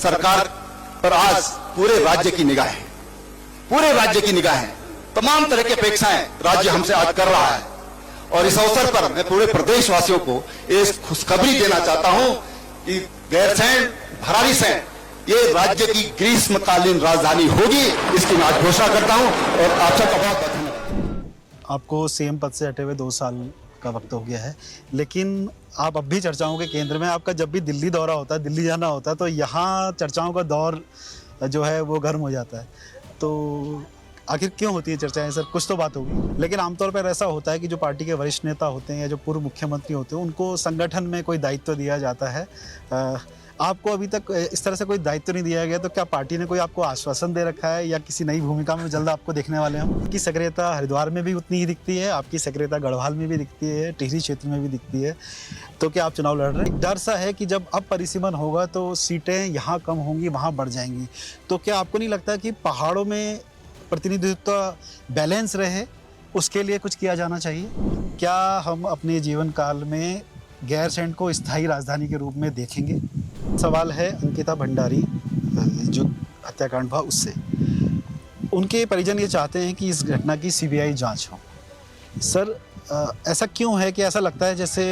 सरकार पर आज पूरे राज्य की निगाह है, पूरे राज्य की निगाह है। तमाम तरह की अपेक्षाएं राज्य हमसे आज कर रहा है और इस अवसर पर मैं पूरे प्रदेशवासियों को एक खुशखबरी देना चाहता हूं कि गैरसैंण भराड़ीसैंण ये राज्य की ग्रीष्मकालीन राजधानी होगी, इसकी मैं आज घोषणा करता हूं और आप सबका बहुत धन्यवाद। आपको सीएम पद से हटे हुए 2 साल का वक्त हो गया है, लेकिन आप अब भी चर्चाओं के केंद्र में। आपका जब भी दिल्ली दौरा होता है, दिल्ली जाना होता है, तो यहाँ चर्चाओं का दौर जो है वो गर्म हो जाता है। तो आखिर क्यों होती है चर्चाएं सर? कुछ तो बात होगी, लेकिन आमतौर पर ऐसा होता है कि जो पार्टी के वरिष्ठ नेता होते हैं या जो पूर्व मुख्यमंत्री होते हैं, उनको संगठन में कोई दायित्व दिया जाता है। आपको अभी तक इस तरह से कोई दायित्व नहीं दिया गया, तो क्या पार्टी ने कोई आपको आश्वासन दे रखा है या किसी नई भूमिका में जल्द आपको देखने वाले हैं? आपकी सक्रियता हरिद्वार में भी उतनी ही दिखती है, आपकी सक्रियता गढ़वाल में भी दिखती है, टिहरी क्षेत्र में भी दिखती है, तो क्या आप चुनाव लड़ रहे हैं? डर सा है कि जब अब परिसीमन होगा तो सीटें यहाँ कम होंगी, वहाँ बढ़ जाएंगी, तो क्या आपको नहीं लगता कि पहाड़ों में प्रतिनिधित्व बैलेंस रहे, उसके लिए कुछ किया जाना चाहिए? क्या हम अपने जीवन काल में गैरसैंण को स्थायी राजधानी के रूप में देखेंगे? सवाल है अंकिता भंडारी जो हत्याकांड हुआ उससे। उनके परिजन ये चाहते हैं कि इस घटना की सीबीआई जांच हो। सर, ऐसा क्यों है कि ऐसा लगता है जैसे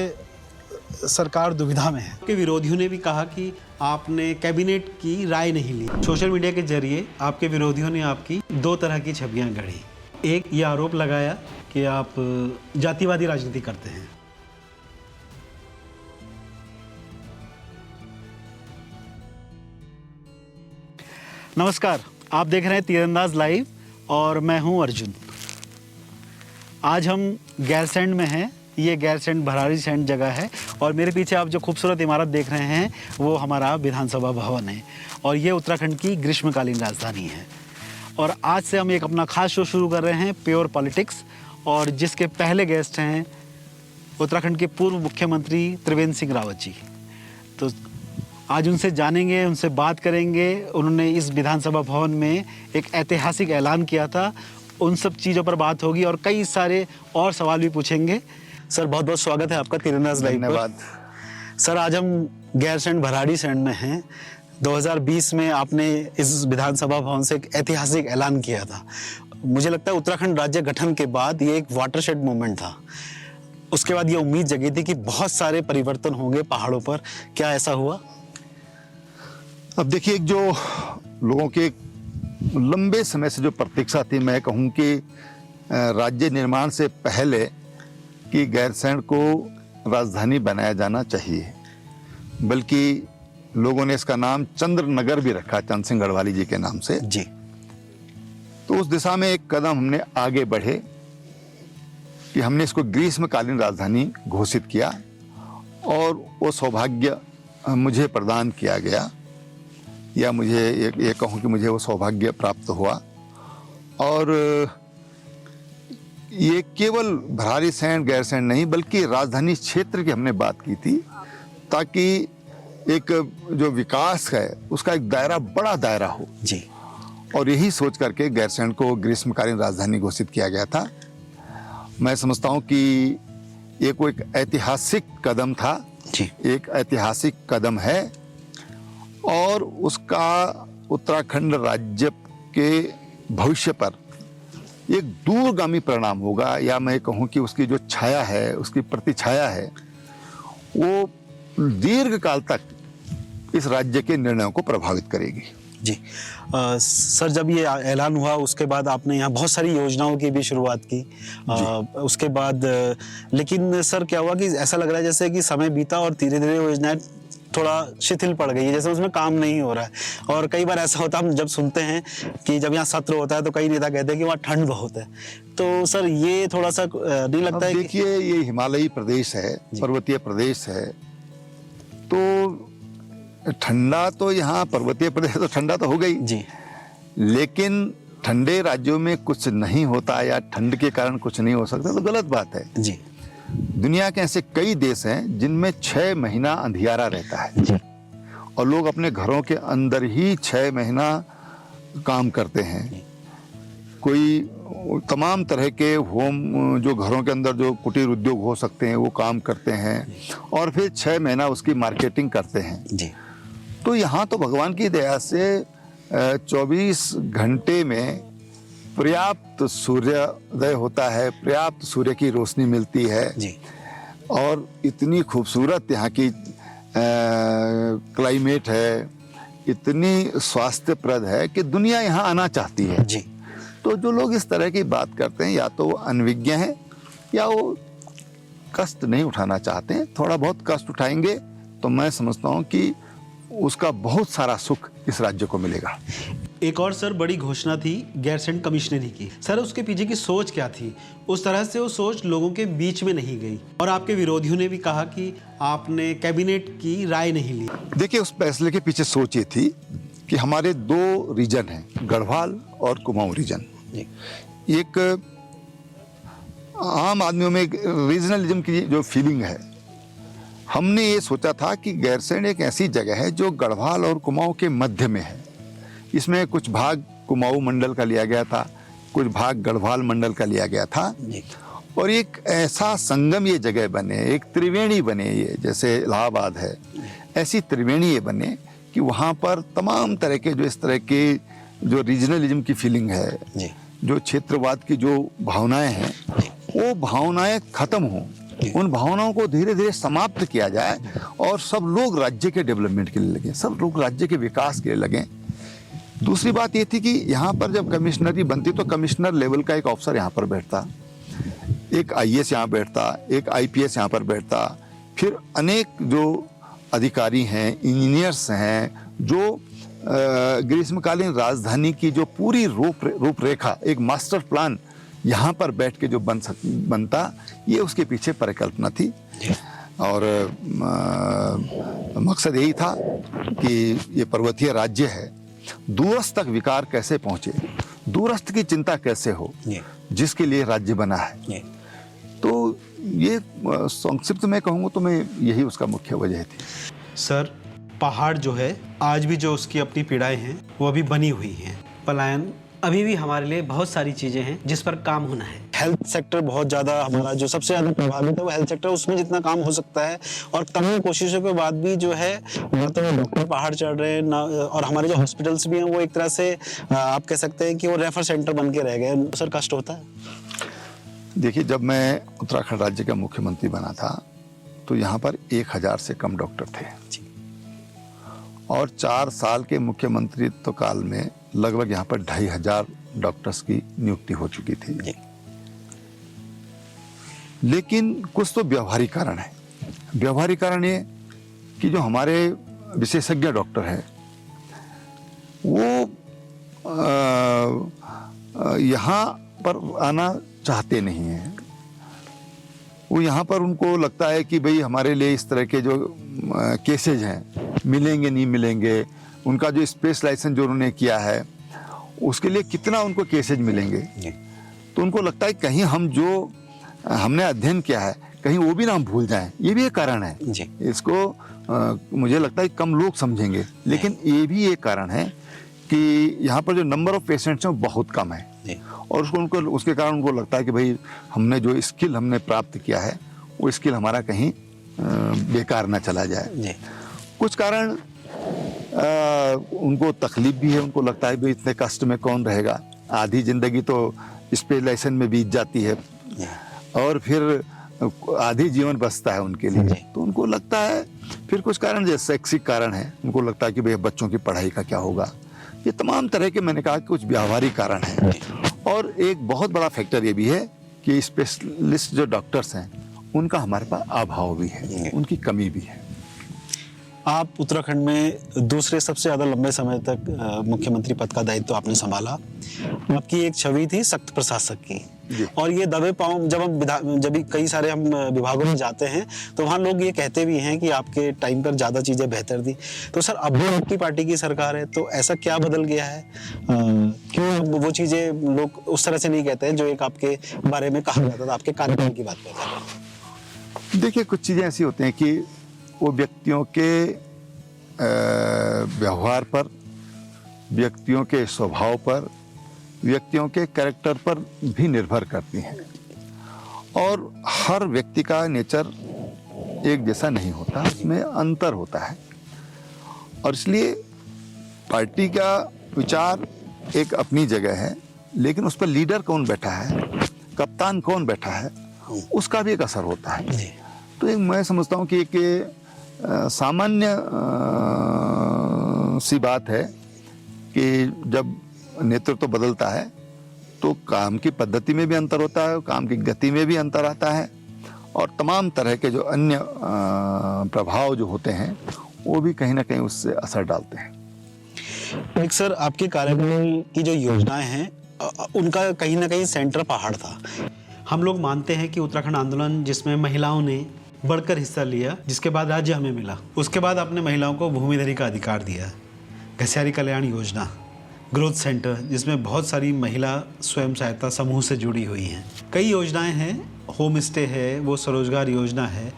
सरकार दुविधा में है? के विरोधियों ने भी कहा कि आपने कैबिनेट की राय नहीं ली। सोशल मीडिया के जरिए आपके विरोधियों ने आपकी 2 तरह की छवियां गढ़ी। एक, ये आरोप लगाया कि आप जातिवादी राजनीति करते हैं। नमस्कार, आप देख रहे हैं तीरंदाज लाइव और मैं हूं अर्जुन। आज हम गैरसैंण में हैं। ये गैरसैंण भराड़ीसैंण जगह है और मेरे पीछे आप जो खूबसूरत इमारत देख रहे हैं वो हमारा विधानसभा भवन है और ये उत्तराखंड की ग्रीष्मकालीन राजधानी है। और आज से हम एक अपना खास शो शुरू कर रहे हैं, प्योर पॉलिटिक्स, और जिसके पहले गेस्ट हैं उत्तराखंड के पूर्व मुख्यमंत्री त्रिवेंद्र सिंह रावत जी। तो आज उनसे जानेंगे, उनसे बात करेंगे। उन्होंने इस विधानसभा भवन में एक ऐतिहासिक ऐलान किया था, उन सब चीज़ों पर बात होगी और कई सारे और सवाल भी पूछेंगे। सर, बहुत बहुत स्वागत है आपका तीरंदाज लाइव पर। धन्यवाद सर, आज हम गैरसैंण भराड़ीसैंण में हैं। 2020 में आपने इस विधानसभा भवन से एक ऐतिहासिक ऐलान किया था। मुझे लगता है उत्तराखंड राज्य गठन के बाद ये एक वाटरशेड मूवमेंट था। उसके बाद ये उम्मीद जगी थी कि बहुत सारे परिवर्तन होंगे पहाड़ों पर। क्या ऐसा हुआ? अब देखिए, जो लोगों के लंबे समय से जो प्रतीक्षा थी, मैं कहूँ कि राज्य निर्माण से पहले कि गैरसैंण को राजधानी बनाया जाना चाहिए, बल्कि लोगों ने इसका नाम चंद्रनगर भी रखा, चंद्र सिंह गढ़वाली जी के नाम से जी। तो उस दिशा में एक कदम हमने आगे बढ़े कि हमने इसको ग्रीष्मकालीन राजधानी घोषित किया और वो सौभाग्य मुझे प्रदान किया गया, या मुझे ये कहूँ कि मुझे वो सौभाग्य प्राप्त हुआ। और ये केवल भराड़ीसैंण गैरसैंण नहीं, बल्कि राजधानी क्षेत्र की हमने बात की थी, ताकि एक जो विकास है उसका एक दायरा, बड़ा दायरा हो जी। और यही सोच करके गैरसैंण को ग्रीष्मकालीन राजधानी घोषित किया गया था। मैं समझता हूँ कि ये कोई एक ऐतिहासिक कदम था जी। एक ऐतिहासिक कदम है और उसका उत्तराखंड राज्य के भविष्य पर एक दूरगामी परिणाम होगा, या मैं कहूँ कि उसकी जो छाया है, उसकी प्रतिछाया है, वो दीर्घ काल तक इस राज्य के निर्णयों को प्रभावित करेगी। जी। सर, जब ये ऐलान हुआ उसके बाद आपने यहाँ बहुत सारी योजनाओं की भी शुरुआत की। उसके बाद लेकिन सर, क्या हुआ कि ऐसा लग रहा है जैसे कि समय बीता और धीरे धीरे योजनाएं थोड़ा शिथिल पड़ गई है, जैसे उसमें काम नहीं हो रहा है। और कई बार ऐसा होता है, हम जब सुनते हैं कि जब यहाँ सत्र होता है तो कई नेता कहते हैं कि वहाँ ठंड बहुत है। तो सर, ये थोड़ा सा नहीं लगता है? देखिए, ये हिमालयी प्रदेश है, पर्वतीय प्रदेश है, तो ठंडा तो यहाँ पर्वतीय प्रदेश तो ठंडा तो हो गई जी, लेकिन ठंडे राज्यों में कुछ नहीं होता या ठंड के कारण कुछ नहीं हो सकता तो गलत बात है जी। दुनिया के ऐसे कई देश हैं जिनमें 6 महीना अंधियारा रहता है जी। और लोग अपने घरों के अंदर ही 6 महीना काम करते हैं। कोई तमाम तरह के होम, जो घरों के अंदर जो कुटीर उद्योग हो सकते हैं, वो काम करते हैं और फिर 6 महीना उसकी मार्केटिंग करते हैं। जी। तो यहाँ तो भगवान की दया से 24 घंटे में पर्याप्त सूर्योदय होता है, पर्याप्त सूर्य की रोशनी मिलती है जी और इतनी खूबसूरत यहाँ की क्लाइमेट है, इतनी स्वास्थ्यप्रद है कि दुनिया यहाँ आना चाहती है। जी। तो जो लोग इस तरह की बात करते हैं या तो वो अनविज्ञ हैं या वो कष्ट नहीं उठाना चाहते हैं। थोड़ा बहुत कष्ट उठाएंगे तो मैं समझता हूँ कि उसका बहुत सारा सुख इस राज्य को मिलेगा। एक और सर बड़ी घोषणा थी गैरसैंण कमिश्नरी की, सर उसके पीछे की सोच क्या थी? उस तरह से वो सोच लोगों के बीच में नहीं गई और आपके विरोधियों ने भी कहा कि आपने कैबिनेट की राय नहीं ली। देखिए, उस फैसले के पीछे सोच ये थी कि हमारे 2 रीजन हैं, गढ़वाल और कुमाऊं रीजन। एक आम आदमियों में रीजनलिज्म की जो फीलिंग है, हमने ये सोचा था कि गैरसैंण एक ऐसी जगह है जो गढ़वाल और कुमाऊं के मध्य में है। इसमें कुछ भाग कुमाऊं मंडल का लिया गया था, कुछ भाग गढ़वाल मंडल का लिया गया था और एक ऐसा संगम ये जगह बने, एक त्रिवेणी बने, ये जैसे इलाहाबाद है ऐसी त्रिवेणी ये बने कि वहाँ पर तमाम तरह के जो इस तरह के जो रीजनलिज्म की फीलिंग है, जो क्षेत्रवाद की जो भावनाएं हैं, वो भावनाएं खत्म हों, उन भावनाओं को धीरे धीरे समाप्त किया जाए और सब लोग राज्य के डेवलपमेंट के लिए लगें, सब लोग राज्य के विकास के लिए लगें। दूसरी बात ये थी कि यहाँ पर जब कमिश्नरी बनती तो कमिश्नर लेवल का एक ऑफिसर यहाँ पर बैठता, एक आईएएस यहाँ बैठता, एक आईपीएस यहाँ पर बैठता, फिर अनेक जो अधिकारी हैं, इंजीनियर्स हैं, जो ग्रीष्मकालीन राजधानी की जो पूरी रूपरेखा, एक मास्टर प्लान यहाँ पर बैठ के जो बनता, ये उसके पीछे परिकल्पना थी। और मकसद यही था कि ये पर्वतीय राज्य है, दूरस्थ तक विकार कैसे पहुंचे, दूरस्थ की चिंता कैसे हो, जिसके लिए राज्य बना है। तो ये संक्षिप्त में कहूँगा तो मैं यही उसका मुख्य वजह थी। सर पहाड़ जो है आज भी जो उसकी अपनी पीड़ाएं हैं वो अभी बनी हुई हैं। पलायन अभी भी हमारे लिए बहुत सारी चीजें हैं जिस पर काम होना है। हेल्थ सेक्टर बहुत ज़्यादा हमारा जो सबसे ज़्यादा प्रभावित है वो हेल्थ सेक्टर, उसमें जितना काम हो सकता है और तमाम कोशिशों के बाद भी जो है ना तो डॉक्टर पहाड़ चढ़ रहे हैं ना, और हमारे जो हॉस्पिटल्स भी हैं वो एक तरह से आप कह सकते हैं कि वो रेफर सेंटर बन के रह गए। सर कष्ट होता है। देखिए, जब मैं उत्तराखंड राज्य का मुख्यमंत्री बना था तो यहाँ पर 1000 से कम डॉक्टर थे और 4 साल के मुख्यमंत्रित्व काल में लगभग यहाँ पर 2500 डॉक्टर्स की नियुक्ति हो चुकी थी। लेकिन कुछ तो व्यवहारिक कारण है। व्यवहारिक कारण ये कि जो हमारे विशेषज्ञ डॉक्टर हैं वो यहाँ पर आना चाहते नहीं हैं। वो यहाँ पर उनको लगता है कि भाई हमारे लिए इस तरह के जो केसेज हैं मिलेंगे नहीं मिलेंगे, उनका जो स्पेशलाइजेशन जो उन्होंने किया है उसके लिए कितना उनको केसेज मिलेंगे। तो उनको लगता है कहीं हम जो हमने अध्ययन किया है कहीं वो भी ना हम भूल जाएं। ये भी एक कारण है इसको मुझे लगता है कम लोग समझेंगे, लेकिन ये भी एक कारण है कि यहाँ पर जो नंबर ऑफ पेशेंट्स हैं वो बहुत कम है और उसके कारण उनको लगता है कि भाई हमने जो स्किल हमने प्राप्त किया है वो स्किल हमारा कहीं बेकार ना चला जाए। कुछ कारण उनको तकलीफ भी है, उनको लगता है भाई इतने कष्ट में कौन रहेगा, आधी जिंदगी तो स्पेशलाइजेशन में बीत जाती है और फिर आधी जीवन बचता है उनके लिए। तो उनको लगता है, फिर कुछ कारण जैसे शैक्षिक कारण है, उनको लगता है कि भाई बच्चों की पढ़ाई का क्या होगा। ये तमाम तरह के मैंने कहा कि कुछ व्यावहारिक कारण हैं और एक बहुत बड़ा फैक्टर ये भी है कि स्पेशलिस्ट जो डॉक्टर्स हैं उनका हमारे पास अभाव भी है, उनकी कमी भी है। आप उत्तराखंड में दूसरे सबसे ज़्यादा लंबे समय तक मुख्यमंत्री पद का दायित्व आपने संभाला। आपकी एक छवि थी सख्त प्रशासक की और ये दबे पांव जब भी कई सारे हम विभागों में जाते हैं तो वहाँ लोग ये कहते भी हैं कि आपके टाइम पर ज़्यादा चीज़ें बेहतर थी। तो सर अब भी आपकी पार्टी की सरकार है तो ऐसा क्या बदल गया है, क्यों वो चीज़ें लोग उस तरह से नहीं कहते हैं जो एक आपके बारे में कहा जाता था, आपके कार्यकाल की बात करते हैं। देखिए, कुछ चीज़ें ऐसी होती हैं कि वो व्यक्तियों के व्यवहार पर, व्यक्तियों के स्वभाव पर, व्यक्तियों के कैरेक्टर पर भी निर्भर करती हैं और हर व्यक्ति का नेचर एक जैसा नहीं होता, उसमें अंतर होता है। और इसलिए पार्टी का विचार एक अपनी जगह है, लेकिन उस पर लीडर कौन बैठा है, कप्तान कौन बैठा है, उसका भी एक असर होता है। जी। तो एक मैं समझता हूँ कि एक सामान्य सी बात है कि जब नेतृत्व बदलता है तो काम की पद्धति में भी अंतर होता है, काम की गति में भी अंतर आता है, और तमाम तरह के जो अन्य प्रभाव जो होते हैं वो भी कहीं ना कहीं उससे असर डालते हैं। एक सर, आपके कार्यकाल की जो योजनाएं हैं उनका कहीं ना कहीं सेंटर पहाड़ था। हम लोग मानते हैं कि उत्तराखंड आंदोलन जिसमें महिलाओं ने बढ़कर हिस्सा लिया, जिसके बाद राज्य हमें मिला, उसके बाद आपने महिलाओं को भूमिधरी का अधिकार दिया, घसियारी कल्याण योजना, ग्रोथ सेंटर जिसमें बहुत सारी महिला स्वयं सहायता समूह से जुड़ी हुई हैं, कई योजनाएं हैं, होम स्टे है, वो स्वरोजगार योजना है,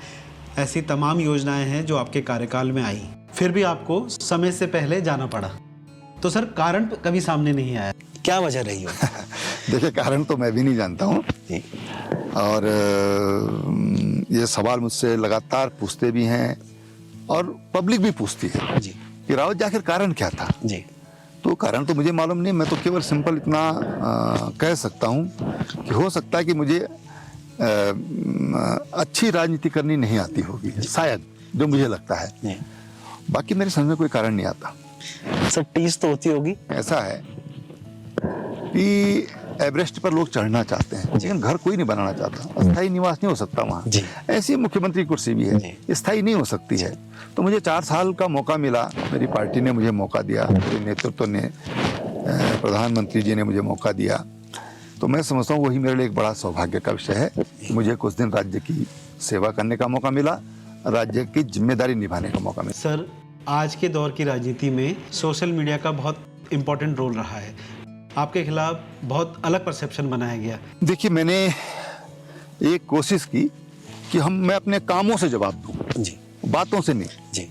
ऐसी तमाम योजनाएं हैं जो आपके कार्यकाल में आई, फिर भी आपको समय से पहले जाना पड़ा। तो सर, कारण कभी सामने नहीं आया, क्या वजह रही हो? देखिए, कारण तो मैं भी नहीं जानता हूँ, और ये सवाल मुझसे लगातार पूछते भी हैं और पब्लिक भी पूछती है जी कि रावत जी आखिर कारण क्या था। जी। तो कारण तो मुझे मालूम नहीं, मैं तो केवल सिंपल इतना कह सकता हूँ कि हो सकता है कि मुझे अच्छी राजनीति करनी नहीं आती होगी, शायद, जो मुझे लगता है। जी। बाकी मेरे समझ में कोई कारण नहीं आता। सर, टीस तो होती होगी। ऐसा है कि एवरेस्ट पर लोग चढ़ना चाहते हैं, लेकिन घर कोई नहीं बनाना चाहता, अस्थायी निवास नहीं हो सकता वहाँ। जी। ऐसी मुख्यमंत्री कुर्सी भी है, स्थायी नहीं हो सकती है। तो मुझे 4 साल का मौका मिला, मेरी पार्टी ने मुझे मौका दिया, मेरे नेतृत्व ने, प्रधानमंत्री जी ने मुझे मौका दिया, तो मैं समझता हूँ वही मेरे लिए एक बड़ा सौभाग्य का विषय है कि मुझे कुछ दिन राज्य की सेवा करने का मौका मिला, राज्य की जिम्मेदारी निभाने का मौका मिला। सर, आज के दौर की राजनीति में सोशल मीडिया का बहुत इम्पोर्टेंट रोल रहा है, आपके खिलाफ बहुत अलग परसेप्शन बनाया गया। देखिए, मैंने एक कोशिश की कि मैं अपने कामों से जवाब दूं, जी, बातों से नहीं। जी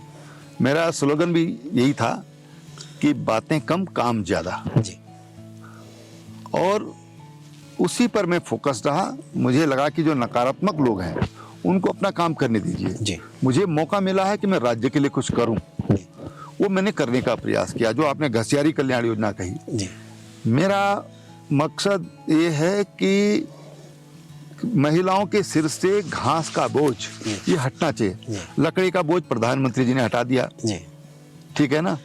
मेरा स्लोगन भी यही था कि बातें कम, काम ज्यादा, जी। और उसी पर मैं फोकस रहा। मुझे लगा कि जो नकारात्मक लोग हैं उनको अपना काम करने दीजिए, जी। मुझे मौका मिला है कि मैं राज्य के लिए कुछ करूं, वो मैंने करने का प्रयास किया। जो आपने घसियारी कल्याण योजना कही, जी। मेरा मकसद ये है कि महिलाओं के सिर से घास का बोझ ये हटना चाहिए। लकड़ी का बोझ प्रधानमंत्री जी ने हटा दिया, जी। ठीक है ना,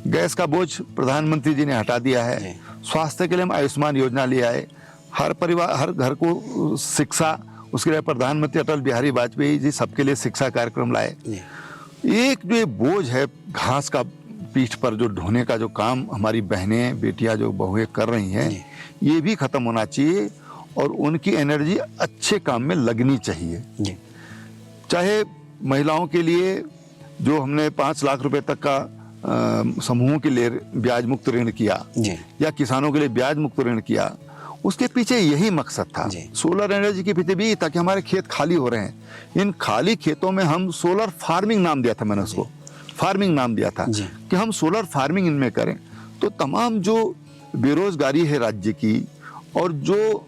गैस का बोझ प्रधानमंत्री जी ने हटा दिया है, स्वास्थ्य के लिए हम आयुष्मान योजना ले आए, हर परिवार, हर घर को शिक्षा, उसके लिए प्रधानमंत्री अटल बिहारी वाजपेयी जी सबके लिए शिक्षा कार्यक्रम लाए। एक जो बोझ है घास का पीठ पर जो ढोने का जो काम हमारी बहनें, बेटियां, जो बहुएं कर रही हैं, ये भी खत्म होना चाहिए और उनकी एनर्जी अच्छे काम में लगनी चाहिए। जी। चाहे महिलाओं के लिए जो हमने 5 लाख रुपए तक का समूहों के लिए ब्याज मुक्त ऋण किया, जी। या किसानों के लिए ब्याज मुक्त ऋण किया, उसके पीछे यही मकसद था। सोलर एनर्जी के पीछे भी था कि हमारे खेत खाली हो रहे हैं, इन खाली खेतों में हम सोलर फार्मिंग नाम दिया था, मैंने उसको फार्मिंग नाम दिया था कि हम सोलर फार्मिंग इनमें करें। तो तमाम जो बेरोजगारी है राज्य की और जो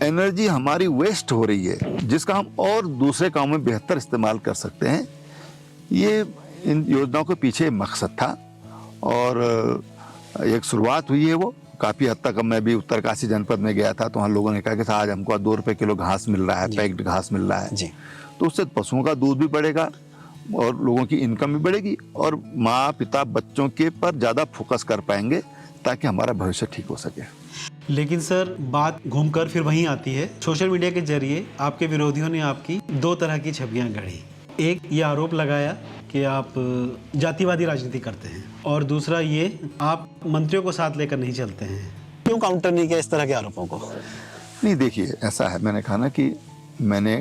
एनर्जी हमारी वेस्ट हो रही है, जिसका हम और दूसरे कामों में बेहतर इस्तेमाल कर सकते हैं, ये इन योजनाओं के पीछे मकसद था। और एक शुरुआत हुई है वो काफ़ी हद तक। मैं भी उत्तरकाशी जनपद में गया था, तो वहाँ लोगों ने कहा कि आज हमको 2 रुपए किलो घास मिल रहा है, पैक्ड घास मिल रहा है, तो उससे पशुओं का दूध भी बढ़ेगा और लोगों की इनकम भी बढ़ेगी और माँ पिता बच्चों के पर ज़्यादा फोकस कर पाएंगे ताकि हमारा भविष्य ठीक हो सके। लेकिन सर, बात घूमकर फिर वहीं आती है। सोशल मीडिया के जरिए आपके विरोधियों ने आपकी 2 तरह की छवियां गढ़ी। एक, ये आरोप लगाया कि आप जातिवादी राजनीति करते हैं, और दूसरा ये, आप मंत्रियों को साथ लेकर नहीं चलते हैं। क्यों काउंटर नहीं किया इस तरह के आरोपों को? नहीं, देखिए, ऐसा है, मैंने कहा ना कि मैंने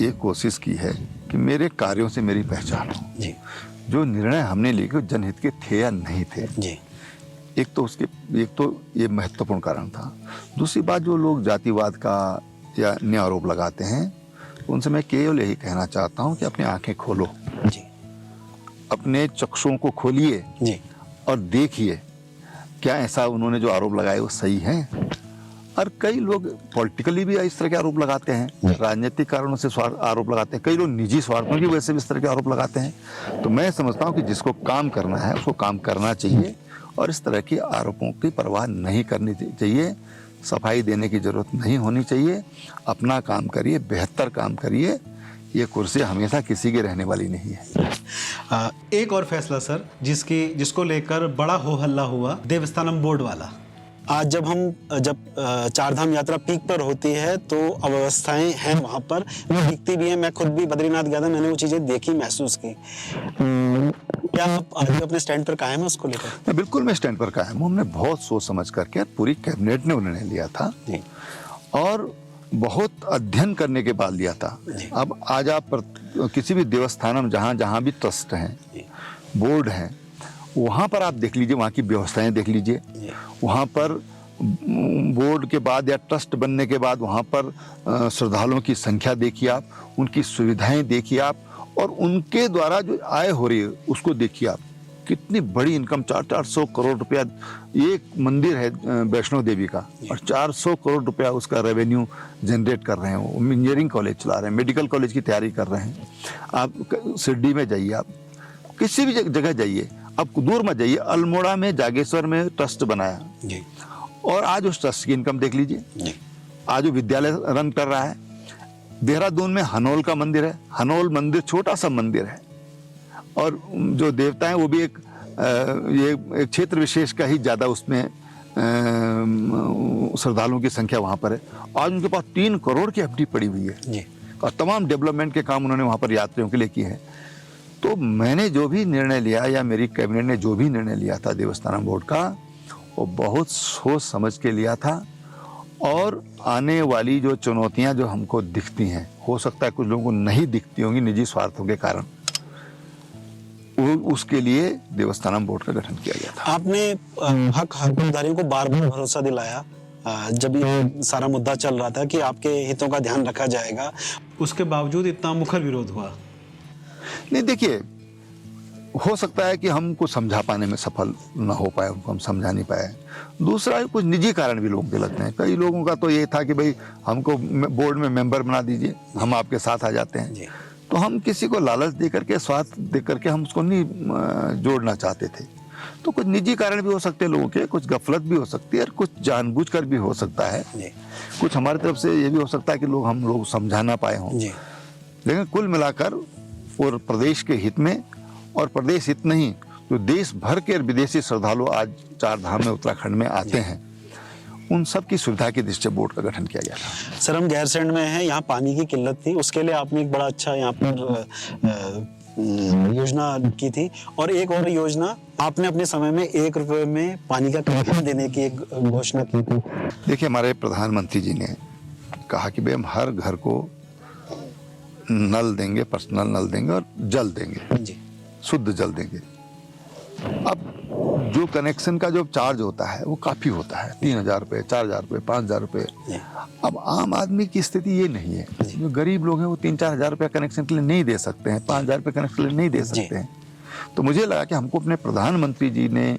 ये कोशिश की है कि मेरे कार्यों से मेरी पहचान हो। जी। जो निर्णय हमने लिए वो जनहित के थे या नहीं थे, जी। एक तो ये महत्वपूर्ण कारण था। दूसरी बात, जो लोग जातिवाद का या अन्य आरोप लगाते हैं, उनसे मैं केवल यही कहना चाहता हूँ कि अपनी आंखें खोलो, जी। अपने चक्षुओं को खोलिए, जी। और देखिए क्या ऐसा उन्होंने जो आरोप लगाए वो सही है। और कई लोग पॉलिटिकली भी इस तरह के आरोप लगाते हैं, राजनीतिक कारणों से आरोप लगाते हैं, कई लोग निजी स्वार्थों की वजह से भी इस तरह के आरोप लगाते हैं। तो मैं समझता हूँ कि जिसको काम करना है उसको काम करना चाहिए और इस तरह के आरोपों की परवाह नहीं करनी चाहिए, सफाई देने की जरूरत नहीं होनी चाहिए। अपना काम करिए, बेहतर काम करिए। ये कुर्सी हमेशा किसी की रहने वाली नहीं है। एक और फैसला सर जिसको लेकर बड़ा हो हल्ला हुआ, देवस्थानम बोर्ड वाला। आज जब चारधाम यात्रा पीक पर होती है तो अव्यवस्थाएं हैं वहां पर, वो दिखती भी है। मैं खुद भी बद्रीनाथ गया था, मैंने वो चीजें देखी, महसूस की। क्या आप आज भी अपने स्टैंड पर कायम है उसको लेकर? बिल्कुल मैं स्टैंड पर कायम हूँ। हमने बहुत सोच समझ करके, पूरी कैबिनेट ने उन्होंने लिया था और बहुत अध्ययन करने के बाद लिया था। अब आज आप किसी भी देवस्थानम जहाँ भी ट्रस्ट हैं, बोर्ड हैं, वहाँ पर आप देख लीजिए, वहाँ की व्यवस्थाएं देख लीजिए। वहाँ पर बोर्ड के बाद या ट्रस्ट बनने के बाद वहाँ पर श्रद्धालुओं की संख्या देखिए आप, उनकी सुविधाएं देखिए आप, और उनके द्वारा जो आय हो रही है उसको देखिए आप। कितनी बड़ी इनकम, 400 करोड़ रुपया एक मंदिर है वैष्णो देवी का, और 400 करोड़ रुपया उसका रेवेन्यू जनरेट कर रहे हैं। वो इंजीनियरिंग कॉलेज चला रहे हैं, मेडिकल कॉलेज की तैयारी कर रहे हैं। आप शिरडी में जाइए, आप किसी भी जगह जाइए, अब दूर मत जाइए, अल्मोड़ा में जागेश्वर में ट्रस्ट बनाया जी। और आज उस ट्रस्ट की इनकम देख लीजिए। आज वो विद्यालय रन कर रहा है। देहरादून में हनोल का मंदिर है, हनोल मंदिर छोटा सा मंदिर है, और जो देवता हैं वो भी एक क्षेत्र विशेष का ही ज़्यादा उसमें श्रद्धालुओं की संख्या वहाँ पर है। आज उनके पास 3 करोड़ की एफडी पड़ी हुई है जी। और तमाम डेवलपमेंट के काम उन्होंने वहाँ पर यात्रियों के लिए किए हैं। तो मैंने जो भी निर्णय लिया या मेरी कैबिनेट ने जो भी निर्णय लिया था देवस्थानम बोर्ड का, वो बहुत सोच समझ के लिया था। और आने वाली जो चुनौतियां जो हमको दिखती हैं, हो सकता है कुछ लोगों को नहीं दिखती होंगी निजी स्वार्थों के कारण, उसके लिए देवस्थानम बोर्ड का गठन किया गया था। आपने हक हकदारियों को बार बार भरोसा दिलाया जब ये सारा मुद्दा चल रहा था कि आपके हितों का ध्यान रखा जाएगा, उसके बावजूद इतना मुखर विरोध हुआ। नहीं, देखिए, हो सकता है कि हमको समझा पाने में सफल ना हो पाए, उनको हम समझा नहीं पाए। दूसरा कुछ निजी कारण भी लोगों के लगते हैं। कई लोगों का तो ये था कि भाई हमको बोर्ड में मेंबर बना दीजिए, हम आपके साथ आ जाते हैं। तो हम किसी को लालच दे करके, स्वार्थ दे करके हम उसको नहीं जोड़ना चाहते थे। तो कुछ निजी कारण भी हो सकते हैं लोगों के, कुछ गफलत भी हो सकती है, और कुछ जानबूझकर भी हो सकता है। कुछ हमारी तरफ से ये भी हो सकता है कि हम लोग समझा ना पाए हों। लेकिन कुल मिलाकर और प्रदेश के हित में, और प्रदेश हित नहीं जो देश भर के विदेशी श्रद्धालु आज चार धाम में उत्तराखंड में आते हैं, उन सब की सुविधा की दृष्टि से बोर्ड का गठन किया गया था। सर, हम गैरसैंण में हैं, यहाँ पानी की किल्लत थी, उसके लिए आपने एक बड़ा अच्छा यहाँ पर योजना की थी, और एक और योजना आपने अपने समय में 1 रुपए में पानी का कनेक्शन देने की एक घोषणा की थी। देखिए, हमारे प्रधानमंत्री जी ने कहा कि भाई हम हर घर को नल देंगे, पर्सनल नल देंगे और जल देंगे जी, शुद्ध जल देंगे। अब जो कनेक्शन का जो चार्ज होता है वो काफ़ी होता है, 3,000 रुपये, 4,000 रुपये, 5,000 रुपये। अब आम आदमी की स्थिति ये नहीं है। जो गरीब लोग हैं वो 3-4 हज़ार रुपये कनेक्शन के लिए नहीं दे सकते हैं, 5,000 रुपये कनेक्शन के लिए नहीं दे सकते हैं। तो मुझे लगा कि हमको अपने प्रधानमंत्री जी ने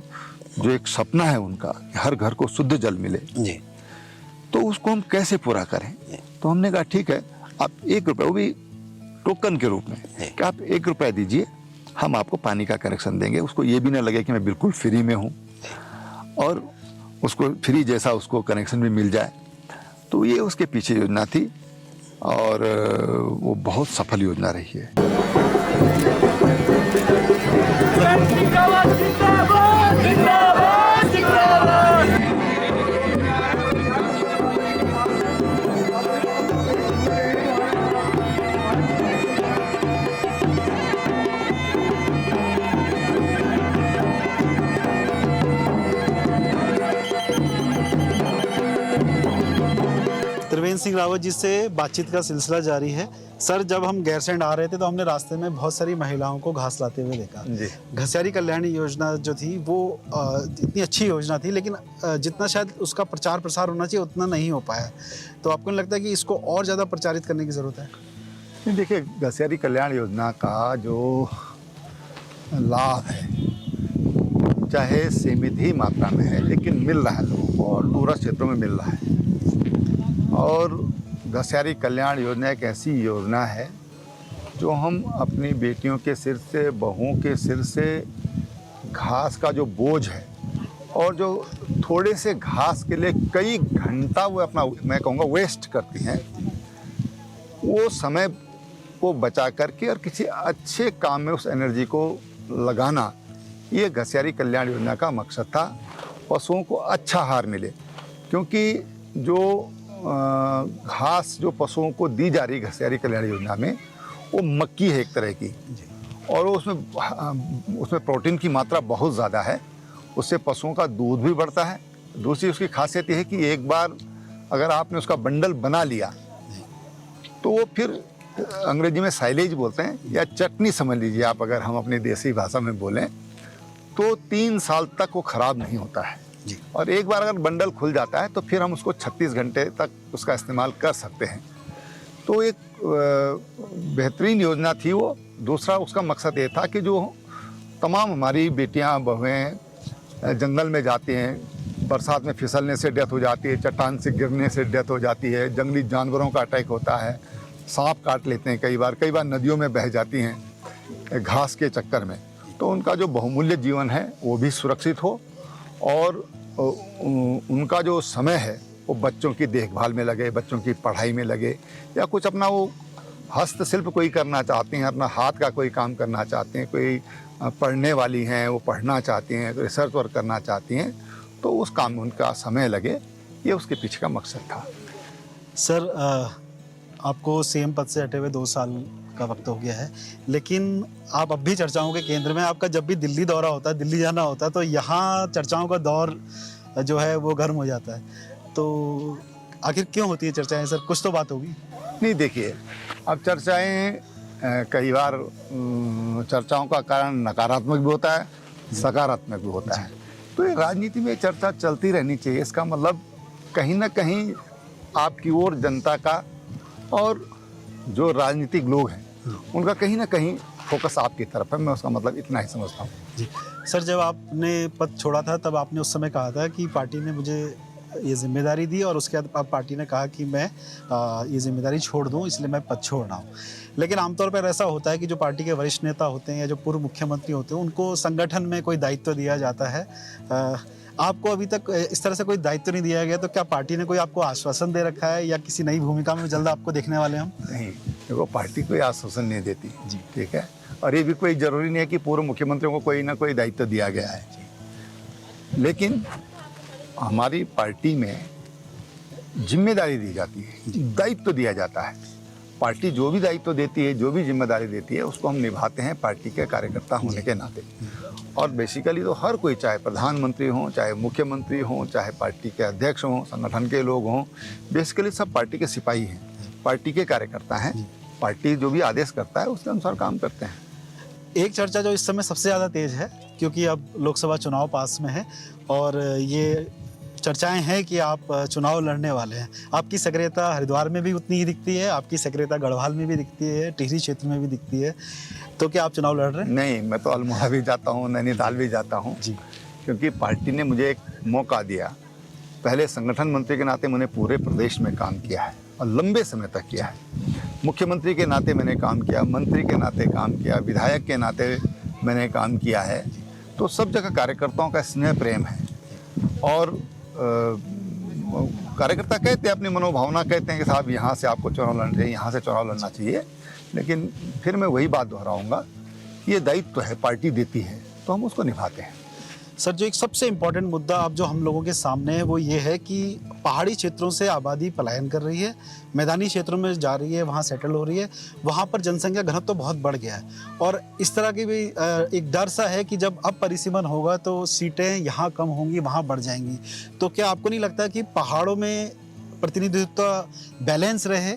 जो एक सपना है उनका कि हर घर को शुद्ध जल मिले, तो उसको हम कैसे पूरा करें। तो हमने कहा ठीक है, आप 1 रुपये, वो भी टोकन के रूप में, कि आप 1 रुपया दीजिए, हम आपको पानी का कनेक्शन देंगे। उसको ये भी ना लगे कि मैं बिल्कुल फ्री में हूँ, और उसको फ्री जैसा उसको कनेक्शन भी मिल जाए। तो ये उसके पीछे योजना थी, और वो बहुत सफल योजना रही है। त्रिवेंद्र सिंह रावत जी से बातचीत का सिलसिला जारी है। सर, जब हम गैरसैंण आ रहे थे तो हमने रास्ते में बहुत सारी महिलाओं को घास लाते हुए देखा। घसियारी कल्याण योजना जो थी वो इतनी अच्छी योजना थी, लेकिन जितना शायद उसका प्रचार प्रसार होना चाहिए उतना नहीं हो पाया। तो आपको नहीं लगता कि इसको और ज़्यादा प्रचारित करने की ज़रूरत है? देखिए, घसियारी कल्याण योजना का जो लाभ है, चाहे सीमित ही मात्रा में है, लेकिन मिल रहा है लोगों को, और दूरस्थ क्षेत्रों में मिल रहा है। और घसियारी कल्याण योजना एक ऐसी योजना है जो हम अपनी बेटियों के सिर से, बहुओं के सिर से घास का जो बोझ है और जो थोड़े से घास के लिए कई घंटा वो अपना, मैं कहूँगा, वेस्ट करती हैं, वो समय को बचा करके और किसी अच्छे काम में उस एनर्जी को लगाना, ये घसियारी कल्याण योजना का मकसद था। पशुओं को अच्छा आहार मिले, क्योंकि जो घास जो पशुओं को दी जा रही घसियारी कल्याण योजना में, वो मक्की है एक तरह की, और उसमें प्रोटीन की मात्रा बहुत ज़्यादा है। उससे पशुओं का दूध भी बढ़ता है। दूसरी उसकी खासियत यह है कि एक बार अगर आपने उसका बंडल बना लिया तो वो फिर, अंग्रेजी में साइलेज बोलते हैं या चटनी समझ लीजिए आप, अगर हम अपनी देसी भाषा में बोलें तो 3 साल तक वो ख़राब नहीं होता है। और एक बार अगर बंडल खुल जाता है तो फिर हम उसको 36 घंटे तक उसका इस्तेमाल कर सकते हैं। तो एक बेहतरीन योजना थी वो। दूसरा उसका मकसद ये था कि जो तमाम हमारी बेटियां, बहुएं जंगल में जाती हैं, बरसात में फिसलने से डेथ हो जाती है, चट्टान से गिरने से डेथ हो जाती है, जंगली जानवरों का अटैक होता है, सांप काट लेते हैं कई बार नदियों में बह जाती हैं घास के चक्कर में, तो उनका जो बहुमूल्य जीवन है वो भी सुरक्षित हो और उनका जो समय है वो बच्चों की देखभाल में लगे, बच्चों की पढ़ाई में लगे, या कुछ अपना वो हस्तशिल्प कोई करना चाहते हैं, अपना हाथ का कोई काम करना चाहते हैं, कोई पढ़ने वाली हैं वो पढ़ना चाहती हैं, रिसर्च वर्क करना चाहती हैं, तो उस काम में उनका समय लगे, ये उसके पीछे का मकसद था। सर, आपको सीएम पद से हटे हुए 2 साल का वक्त हो गया है, लेकिन आप अब भी चर्चाओं के केंद्र में। आपका जब भी दिल्ली दौरा होता है, दिल्ली जाना होता है, तो यहाँ चर्चाओं का दौर जो है वो गर्म हो जाता है। तो आखिर क्यों होती है चर्चाएं सर? कुछ तो बात होगी। नहीं, देखिए, अब चर्चाएं कई बार चर्चाओं का कारण नकारात्मक भी होता है, सकारात्मक भी होता है। तो ये राजनीति में चर्चा चलती रहनी चाहिए। इसका मतलब कहीं ना कहीं आपकी ओर जनता का और जो राजनीतिक लोग हैं उनका कहीं ना कहीं फोकस आपकी तरफ है। मैं उसका मतलब इतना ही समझता हूँ। जी सर, जब आपने पद छोड़ा था तब आपने उस समय कहा था कि पार्टी ने मुझे ये जिम्मेदारी दी और उसके बाद पार्टी ने कहा कि मैं ये जिम्मेदारी छोड़ दूं, इसलिए मैं पद छोड़ रहा हूं। लेकिन आमतौर पर ऐसा होता है कि जो पार्टी के वरिष्ठ नेता होते हैं या जो पूर्व मुख्यमंत्री होते हैं उनको संगठन में कोई दायित्व दिया जाता है। आपको अभी तक इस तरह से कोई दायित्व नहीं दिया गया, तो क्या पार्टी ने कोई आपको आश्वासन दे रखा है या किसी नई भूमिका में जल्द आपको देखने वाले हम? नहीं, देखो, पार्टी कोई आश्वासन नहीं देती जी, ठीक है। और ये भी कोई जरूरी नहीं है कि पूर्व मुख्यमंत्रियों को कोई ना कोई दायित्व दिया गया है। लेकिन हमारी पार्टी में जिम्मेदारी दी जाती है, दायित्व दिया जाता है। पार्टी जो भी दायित्व देती है, जो भी जिम्मेदारी देती है, उसको हम निभाते हैं पार्टी के कार्यकर्ता होने के नाते। और बेसिकली तो हर कोई, चाहे प्रधानमंत्री हों, चाहे मुख्यमंत्री हों, चाहे पार्टी के अध्यक्ष हों, संगठन के लोग हों, बेसिकली सब पार्टी के सिपाही हैं, पार्टी के कार्यकर्ता हैं। पार्टी जो भी आदेश करता है उसके अनुसार काम करते हैं। एक चर्चा जो इस समय सबसे ज़्यादा तेज है, क्योंकि अब लोकसभा चुनाव पास में है और ये चर्चाएं हैं कि आप चुनाव लड़ने वाले हैं। आपकी सक्रियता हरिद्वार में भी उतनी ही दिखती है, आपकी सक्रियता गढ़वाल में भी दिखती है, टिहरी क्षेत्र में भी दिखती है। तो क्या आप चुनाव लड़ रहे हैं? नहीं, मैं तो अल्मोड़ा भी जाता हूँ, नैनीताल भी जाता हूँ जी, क्योंकि पार्टी ने मुझे एक मौका दिया। पहले संगठन मंत्री के नाते मैंने पूरे प्रदेश में काम किया है और लंबे समय तक किया है। मुख्यमंत्री के नाते मैंने काम किया, मंत्री के नाते काम किया, विधायक के नाते मैंने काम किया है। तो सब जगह कार्यकर्ताओं का स्नेह प्रेम है। और कार्यकर्ता कहते हैं, अपनी मनोभावना कहते हैं कि साहब यहाँ से आपको चुनाव लड़ना चाहिए, यहाँ से चुनाव लड़ना चाहिए। लेकिन फिर मैं वही बात दोहराऊंगा, ये दायित्व है, पार्टी देती है तो हम उसको निभाते हैं। सर, जो एक सबसे इम्पोर्टेंट मुद्दा अब जो हम लोगों के सामने है वो ये है कि पहाड़ी क्षेत्रों से आबादी पलायन कर रही है, मैदानी क्षेत्रों में जा रही है, वहाँ सेटल हो रही है, वहाँ पर जनसंख्या घनत्व तो बहुत बढ़ गया है। और इस तरह की भी एक डर सा है कि जब अब परिसीमन होगा तो सीटें यहाँ कम होंगी, वहाँ बढ़ जाएंगी। तो क्या आपको नहीं लगता कि पहाड़ों में प्रतिनिधित्व बैलेंस रहे,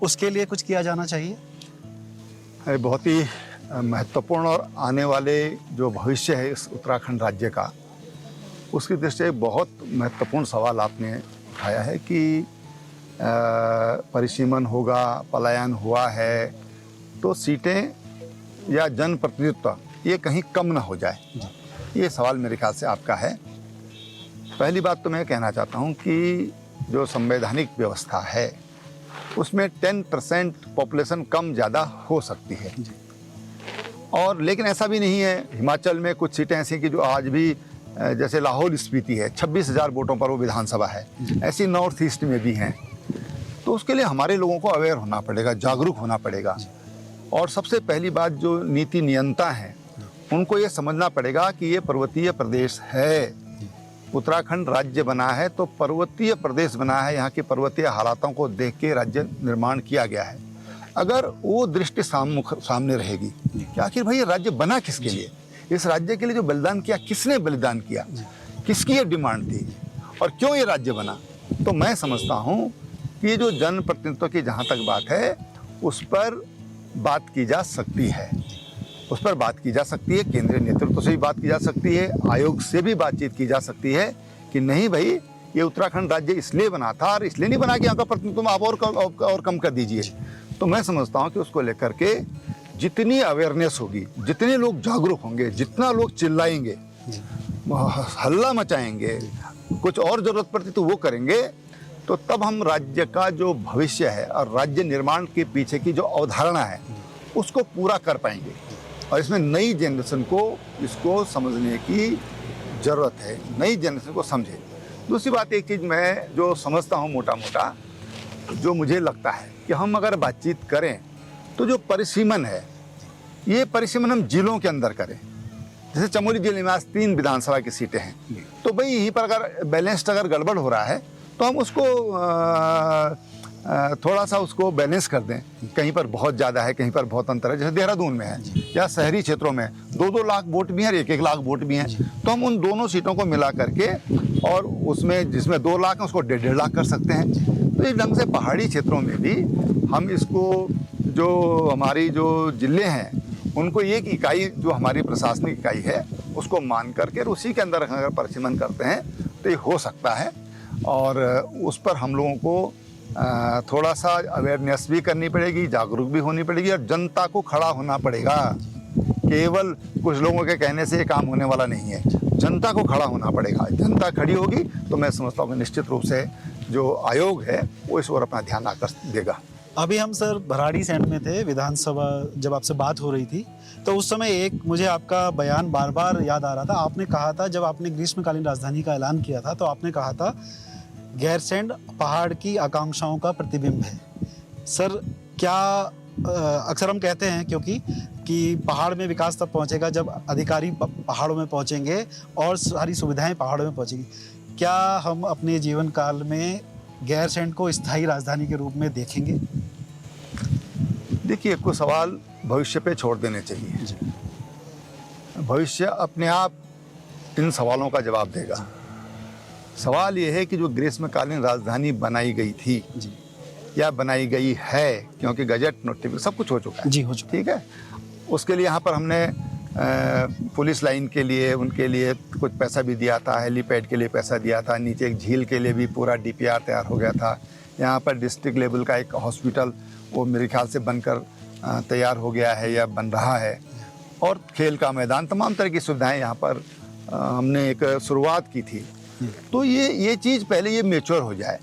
उसके लिए कुछ किया जाना चाहिए? बहुत ही महत्वपूर्ण और आने वाले जो भविष्य है इस उत्तराखंड राज्य का, उसकी दृष्टि से बहुत महत्वपूर्ण सवाल आपने उठाया है कि परिसीमन होगा, पलायन हुआ है, तो सीटें या जनप्रतिनिधित्व ये कहीं कम ना हो जाए, ये सवाल मेरे ख्याल से आपका है। पहली बात तो मैं कहना चाहता हूँ कि जो संवैधानिक व्यवस्था है उसमें 10% पॉपुलेशन कम ज़्यादा हो सकती है। और लेकिन ऐसा भी नहीं है, हिमाचल में कुछ सीटें ऐसी कि जो आज भी जैसे लाहौल स्पीति है 26,000 वोटों पर वो विधानसभा है, ऐसी नॉर्थ ईस्ट में भी हैं। तो उसके लिए हमारे लोगों को अवेयर होना पड़ेगा, जागरूक होना पड़ेगा। और सबसे पहली बात जो नीति नियंता हैं उनको ये समझना पड़ेगा कि ये पर्वतीय प्रदेश है, उत्तराखंड राज्य बना है तो पर्वतीय प्रदेश बना है, यहाँ के पर्वतीय हालातों को देख के राज्य निर्माण किया गया है। अगर वो दृष्टि सामने रहेगी कि आखिर भाई ये राज्य बना किसके लिए, इस राज्य के लिए जो बलिदान किया किसने बलिदान किया, किसकी ये डिमांड थी और क्यों ये राज्य बना, तो मैं समझता हूँ कि ये जो जनप्रतिनिधित्व की जहाँ तक बात है उस पर बात की जा सकती है, उस पर बात की जा सकती है। केंद्रीय नेतृत्व से भी बात की जा सकती है, आयोग से भी बातचीत की जा सकती है कि नहीं भाई ये उत्तराखंड राज्य इसलिए बना था और इसलिए नहीं बना कि यहाँ का प्रतिनिधित्व आप और कम कर दीजिए। तो मैं समझता हूँ कि उसको लेकर के जितनी अवेयरनेस होगी, जितने लोग जागरूक होंगे, जितना लोग चिल्लाएंगे, हल्ला मचाएंगे, कुछ और जरूरत पड़ती तो वो करेंगे, तो तब हम राज्य का जो भविष्य है और राज्य निर्माण के पीछे की जो अवधारणा है उसको पूरा कर पाएंगे। और इसमें नई जनरेशन को इसको समझने की ज़रूरत है, नई जनरेशन को समझे। दूसरी बात, एक चीज़ मैं जो समझता हूँ मोटा मोटा, जो मुझे लगता है कि हम अगर बातचीत करें तो जो परिसीमन है ये परिसीमन हम जिलों के अंदर करें। जैसे चमोली जिले में आज 3 विधानसभा की सीटें हैं, तो भाई यहीं पर अगर बैलेंस्ड अगर गड़बड़ हो रहा है तो हम उसको थोड़ा सा उसको बैलेंस कर दें। कहीं पर बहुत ज़्यादा है, कहीं पर बहुत अंतर है, जैसे देहरादून में है या शहरी क्षेत्रों में 2-2 लाख वोट भी हैं और 1-1 लाख वोट भी हैं, तो हम उन दोनों सीटों को मिला करके और उसमें जिसमें 2 लाख है उसको 1.5 लाख कर सकते हैं। तो इस ढंग से पहाड़ी क्षेत्रों में भी हम इसको, जो हमारी जो जिले हैं उनको एक इकाई जो हमारी प्रशासनिक इकाई है उसको मान करके और उसी के अंदर अगर परिसीमन करते हैं तो ये हो सकता है। और उस पर हम लोगों को थोड़ा सा अवेयरनेस भी करनी पड़ेगी, जागरूक भी होनी पड़ेगी और जनता को खड़ा होना पड़ेगा। केवल कुछ लोगों के कहने से ये काम होने वाला नहीं है, जनता को खड़ा होना पड़ेगा। जनता खड़ी होगी तो मैं समझता हूँ कि निश्चित रूप से जो आयोग है वो इस ओर अपना ध्यान आकर्षित देगा। अभी हम सर भराड़ी सैंड में थे, विधानसभा जब आपसे बात हो रही थी तो उस समय एक मुझे आपका बयान बार बार याद आ रहा था। आपने कहा था, जब आपने ग्रीष्मकालीन राजधानी का ऐलान किया था तो आपने कहा था गैरसैंण पहाड़ की आकांक्षाओं का प्रतिबिंब है। सर क्या अक्सर हम कहते हैं क्योंकि कि पहाड़ में विकास तब पहुंचेगा जब अधिकारी पहाड़ों में पहुंचेंगे और सारी सुविधाएं पहाड़ों में पहुंचेंगी। क्या हम अपने जीवन काल में गैरसैंण को स्थायी राजधानी के रूप में देखेंगे? देखिए, कुछ सवाल भविष्य पे छोड़ देने चाहिए। भविष्य अपने आप इन सवालों का जवाब देगा। सवाल ये है कि जो ग्रीष्मकालीन राजधानी बनाई गई थी या बनाई गई है, क्योंकि गजट नोटिफिकेशन सब कुछ हो चुका है जी, हो चुका, ठीक है। उसके लिए यहाँ पर हमने पुलिस लाइन के लिए उनके लिए कुछ पैसा भी दिया था, हेलीपैड के लिए पैसा दिया था, नीचे एक झील के लिए भी पूरा DPR तैयार हो गया था। यहाँ पर डिस्ट्रिक्ट लेवल का एक हॉस्पिटल वो मेरे ख्याल से बनकर तैयार हो गया है या बन रहा है, और खेल का मैदान, तमाम तरह की सुविधाएं यहाँ पर हमने एक शुरुआत की थी। तो ये चीज़ पहले ये मैच्योर हो जाए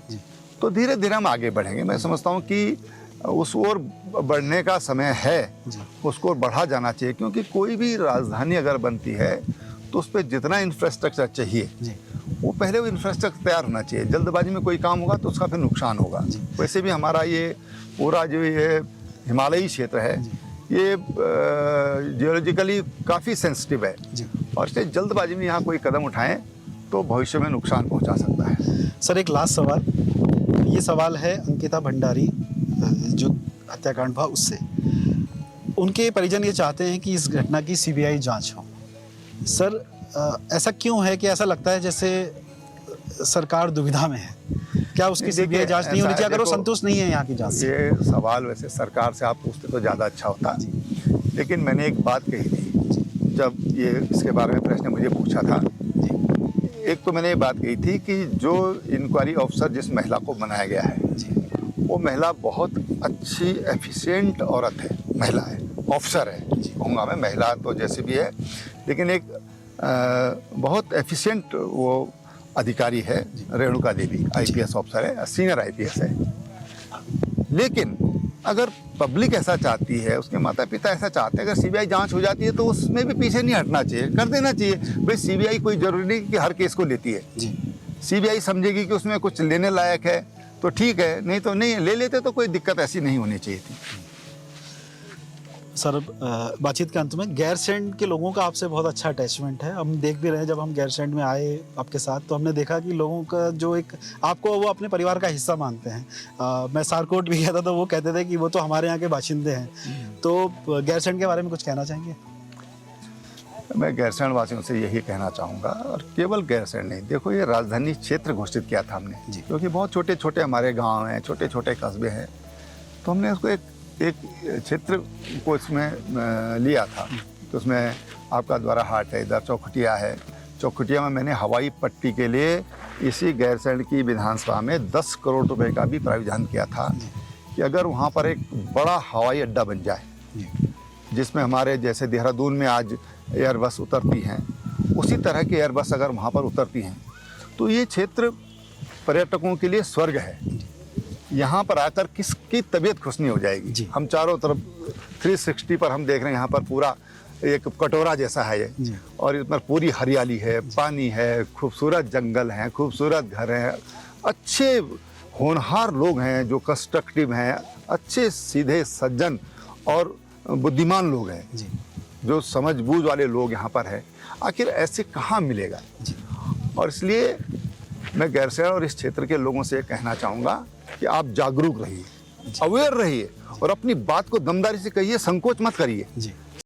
तो धीरे धीरे हम आगे बढ़ेंगे। मैं समझता हूँ कि उस ओर बढ़ने का समय है, उसको बढ़ा जाना चाहिए, क्योंकि कोई भी राजधानी अगर बनती है तो उस पर जितना इंफ्रास्ट्रक्चर चाहिए वो पहले वो इंफ्रास्ट्रक्चर तैयार होना चाहिए। जल्दबाजी में कोई काम होगा तो उसका फिर नुकसान होगा। वैसे भी हमारा ये पूरा जो ये हिमालयी क्षेत्र है ये जियोलॉजिकली काफ़ी सेंसिटिव है, और इसलिए जल्दबाजी में यहाँ कोई कदम उठाएं तो भविष्य में नुकसान पहुँचा सकता है। सर एक लास्ट सवाल, ये सवाल है अंकिता भंडारी जो हत्याकांड हुआ उससे। उनके परिजन ये चाहते हैं कि इस घटना की CBI जांच हो। सर ऐसा क्यों है कि ऐसा लगता है जैसे सरकार दुविधा में है? क्या उसकी CBI जांच नहीं होनी चाहिए अगर वो संतुष्ट नहीं है यहाँ की जांच से? ये सवाल वैसे सरकार से आप पूछते तो ज़्यादा अच्छा होता, लेकिन मैंने एक बात कही थी जब ये इसके बारे में प्रश्न मुझे पूछा था। एक तो मैंने ये बात कही थी कि जो इंक्वायरी ऑफिसर जिस महिला को बनाया गया है वो महिला बहुत अच्छी एफिशिएंट औरत है, महिला है, ऑफिसर है कहूँगा मैं, महिला तो जैसे भी है, लेकिन एक बहुत एफिशिएंट वो अधिकारी है, रेणुका देवी आईपीएस ऑफिसर है, सीनियर आईपीएस है। लेकिन अगर पब्लिक ऐसा चाहती है, उसके माता पिता ऐसा चाहते हैं, अगर सीबीआई जांच हो जाती है तो उसमें भी पीछे नहीं हटना चाहिए, कर देना चाहिए। भाई सीबीआई कोई जरूरी नहीं कि हर केस को लेती है। जी। सीबीआई समझेगी कि उसमें कुछ लेने लायक है तो ठीक है, नहीं तो नहीं ले लेते तो कोई दिक्कत ऐसी नहीं होनी चाहिए थी। सर, बातचीत के अंत में गैरसैंण के लोगों का आपसे बहुत अच्छा अटैचमेंट है। हम देख भी रहे हैं, जब हम गैरसैंण में आए आपके साथ तो हमने देखा कि लोगों का जो एक आपको वो अपने परिवार का हिस्सा मानते हैं। मैं सारकोट भी गया था तो वो कहते थे कि वो तो हमारे यहाँ के बाशिंदे हैं। तो गैरसैंण के बारे में कुछ कहना चाहेंगे? मैं गैरसैंण वासियों से यही कहना चाहूँगा, और केवल गैरसैंण नहीं, देखो ये राजधानी क्षेत्र घोषित किया था हमने, क्योंकि बहुत छोटे छोटे हमारे गांव हैं, छोटे छोटे कस्बे हैं, तो हमने उसको एक क्षेत्र को इसमें लिया था। तो उसमें आपका द्वारा हाट है, इधर चौखुटिया है, चौखुटिया में मैंने हवाई पट्टी के लिए इसी गैरसैंण की विधानसभा में 10 करोड़ रुपए का भी प्राविधान किया था कि अगर वहाँ पर एक बड़ा हवाई अड्डा बन जाए, जिसमें हमारे जैसे देहरादून में आज एयरबस उतरती हैं, उसी तरह की एयरबस अगर वहाँ पर उतरती हैं तो ये क्षेत्र पर्यटकों के लिए स्वर्ग है। यहाँ पर आकर किसकी तबीयत खुश नहीं हो जाएगी। हम चारों तरफ 360 पर हम देख रहे हैं, यहाँ पर पूरा एक कटोरा जैसा है ये, और इसमें पूरी हरियाली है, पानी है, खूबसूरत जंगल हैं, खूबसूरत घर हैं, अच्छे होनहार लोग हैं जो कंस्ट्रक्टिव हैं, अच्छे सीधे सज्जन और बुद्धिमान लोग हैं, जो समझबूझ वाले लोग यहाँ पर हैं। आखिर ऐसे कहाँ मिलेगा? और इसलिए मैं गैरसैंण और इस क्षेत्र के लोगों से कहना चाहूँगा कि आप जागरूक रहिए, अवेयर रहिए और अपनी बात को दमदारी से कहिए, संकोच मत करिए।